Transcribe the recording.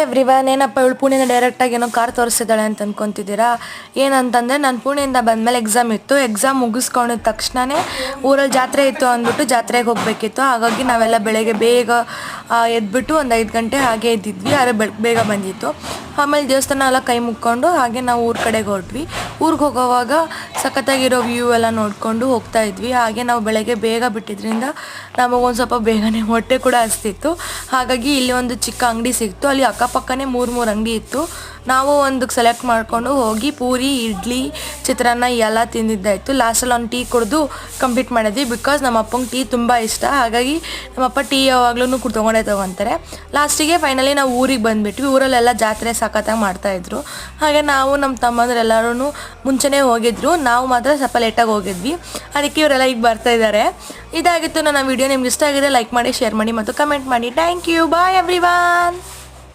Everyone, ಏನಪ್ಪ ಇವಳು ಪುಣೆಯಿಂದ ಡೈರೆಕ್ಟಾಗಿ ಏನೋ ಕಾರ್ ತೋರಿಸ್ತಿದ್ದಾಳೆ ಅಂತ ಅಂದ್ಕೊತಿದ್ದೀರಾ? ಏನಂತಂದರೆ ನಾನು ಪುಣೆಯಿಂದ ಬಂದಮೇಲೆ ಎಕ್ಸಾಮ್ ಇತ್ತು. ಎಕ್ಸಾಮ್ ಮುಗಿಸ್ಕೊಂಡಿದ ತಕ್ಷಣವೇ ಊರಲ್ಲಿ ಜಾತ್ರೆ ಇತ್ತು ಅಂದ್ಬಿಟ್ಟು ಜಾತ್ರೆಗೆ ಹೋಗಬೇಕಿತ್ತು. ಹಾಗಾಗಿ ನಾವೆಲ್ಲ ಬೆಳಗ್ಗೆ ಬೇಗ ಎದ್ಬಿಟ್ಟು ಒಂದು 5 ಗಂಟೆ ಹಾಗೆ ಎದ್ದಿದ್ವಿ. ಆದರೆ ಬೇಗ ಬಂದಿತ್ತು. ಆಮೇಲೆ ದೇವಸ್ಥಾನ ಎಲ್ಲ ಕೈ ಮುಕ್ಕೊಂಡು ಹಾಗೆ ನಾವು ಊರ ಕಡೆಗೆ ಹೊರಟ್ವಿ. ಊರಿಗೆ ಹೋಗೋವಾಗ ಸಖತ್ತಾಗಿರೋ ವ್ಯೂ ಎಲ್ಲ ನೋಡಿಕೊಂಡು ಹೋಗ್ತಾ ಇದ್ವಿ. ಹಾಗೆ ನಾವು ಬೆಳಗ್ಗೆ ಬೇಗ ಬಿಟ್ಟಿದ್ರಿಂದ ನಮಗೊಂದು ಸ್ವಲ್ಪ ಬೇಗನೆ ಹೊಟ್ಟೆ ಕೂಡ ಹಸ್ತಿತ್ತು. ಹಾಗಾಗಿ ಇಲ್ಲಿ ಒಂದು ಚಿಕ್ಕ ಅಂಗಡಿ ಸಿಕ್ತು. ಅಲ್ಲಿ ಅಕ್ಕಪಕ್ಕನೇ 3 ಅಂಗಡಿ ಇತ್ತು. ನಾವು ಒಂದಕ್ಕೆ ಸೆಲೆಕ್ಟ್ ಮಾಡಿಕೊಂಡು ಹೋಗಿ ಪೂರಿ, ಇಡ್ಲಿ, ಚಿತ್ರಾನ್ನ ಎಲ್ಲ ತಿಂದಿದ್ದಾಯಿತು. ಲಾಸ್ಟಲ್ಲಿ ಒಂದು ಟೀ ಕುಡಿದು ಕಂಪ್ಲೀಟ್ ಮಾಡಿದ್ವಿ. ಬಿಕಾಸ್ ನಮ್ಮ ಅಪ್ಪಂಗೆ ಟೀ ತುಂಬ ಇಷ್ಟ. ಹಾಗಾಗಿ ನಮ್ಮಪ್ಪ ಟೀ ಯಾವಾಗಲೂ ತೊಗೊಂತಾರೆ. ಲಾಸ್ಟಿಗೆ ಫೈನಲಿ ನಾವು ಊರಿಗೆ ಬಂದುಬಿಟ್ವಿ. ಊರಲ್ಲೆಲ್ಲ ಜಾತ್ರೆ ಸಖತ್ತಾಗಿ ಮಾಡ್ತಾಯಿದ್ರು. ಹಾಗೆ ನಾವು ನಮ್ಮ ತಮ್ಮಂದ್ರೆಲ್ಲರೂ ಮುಂಚೆನೇ ಹೋಗಿದ್ರು. ನಾವು ಮಾತ್ರ ಸ್ವಲ್ಪ ಲೇಟಾಗಿ ಹೋಗಿದ್ವಿ. ಅದಕ್ಕೆ ಇವರೆಲ್ಲ ಈಗ ಬರ್ತಾಯಿದ್ದಾರೆ. ಇದಾಗಿತ್ತು ನನ್ನ ವಿಡಿಯೋ. ನಿಮ್ಗೆ ಇಷ್ಟ ಆಗಿದೆ ಲೈಕ್ ಮಾಡಿ, ಶೇರ್ ಮಾಡಿ ಮತ್ತು ಕಮೆಂಟ್ ಮಾಡಿ. Thank you. Bye everyone.